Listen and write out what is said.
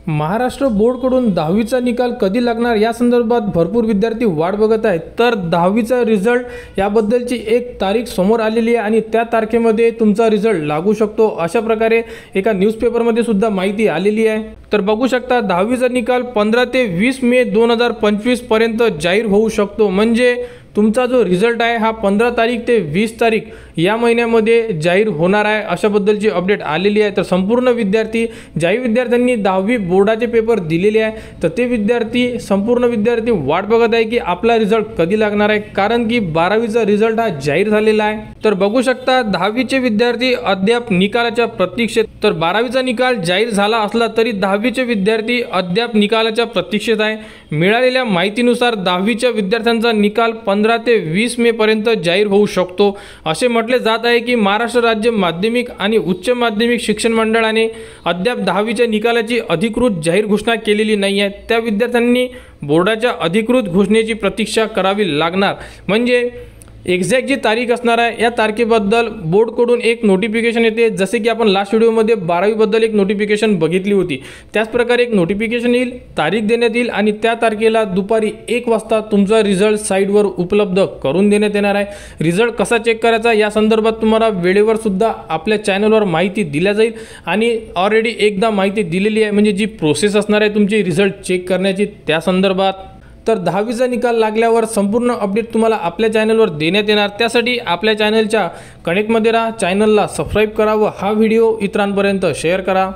महाराष्ट्र बोर्डकडून 10वीचा निकाल कधी लागणार या संदर्भात भरपूर विद्यार्थी वाट बघत आहेत। तर 10वीचा रिझल्ट याबद्दलची एक तारीख समोर आलेली आहे आणि त्या तारखेमध्ये तुमचा रिझल्ट लागू शकतो अशा प्रकारे एका न्यूजपेपरमध्ये सुद्धा माहिती आलेली आहे। तर बघू शकता 10वीचा निकाल 15 ते 20 मे 2025 पर्यंत जाहीर होऊ शकतो। म्हणजे तुमचा जो रिझल्ट आहे हा 15 तारीख ते 20 तारीख या महिन्यामध्ये जाहीर होणार आहे अशाबद्दलची अपडेट आलेली आहे। तर संपूर्ण विद्यार्थी ज्याही विद्यार्थ्यांनी 10वी बोर्डाचे पेपर दिलेले आहे तर ते संपूर्ण विद्यार्थी वाट बघत आहे की आपला रिझल्ट कधी लागणार आहे, कारण की 12वीचा रिझल्ट हा जाहीर झालेला आहे। तर बघू शकता 10वीचे विद्यार्थी अद्याप निकालाच्या प्रतीक्षेत, तर 12वीचा निकाल जाहीर झाला असला तरी 10वीचे विद्यार्थी अद्याप निकालाच्या प्रतीक्षेत आहे। मिळालेल्या माहितीनुसार 10वीच्या विद्यार्थ्यांचा निकाल 15 ते 20 मे पर्यंत जाहीर होऊ शकतो असे म्हटले जात आहे की महाराष्ट्र राज्य माध्यमिक आणि उच्च माध्यमिक शिक्षण मंडळाने अद्याप 10वीच्या निकालाची अधिकृत जाहीर घोषणा केलेली नाही आहे। त्या विद्यार्थ्यांनी बोर्डाच्या अधिकृत घोषणेची प्रतीक्षा करावी लागणार। म्हणजे एक्झॅक्ट जी तारीख असणार आहे या तारखेबद्दल बोर्डकडून एक नोटिफिकेशन येते, जसे की आपण लास्ट व्हिडिओमध्ये 12वी बद्दल एक नोटिफिकेशन बघितली होती। त्याच प्रकारे एक नोटिफिकेशन येईल, तारीख देण्यात येईल आणि त्या तारखेला दुपारी 1 वाजता तुमचा रिझल्ट साईटवर उपलब्ध करून देण्यात येणार आहे। रिझल्ट कसा चेक करायचा या संदर्भात तुम्हाला वेळेवर सुद्धा आपल्या चॅनलवर माहिती दिल्या जाईल आणि ऑलरेडी एकदा माहिती दिलेली आहे, म्हणजे जी प्रोसेस असणार आहे तुमची रिझल्ट चेक करण्याची त्या संदर्भात। तर 10वीचा निकाल लागल्यावर संपूर्ण अपडेट तुम्हाला आपल्या चॅनलवर देण्यात येणार। त्यासाठी आपल्या चॅनलच्या कनेक्टमध्ये राहा, चॅनलला सबस्क्राईब करा व हा व्हिडिओ इतरांपर्यंत शेअर करा।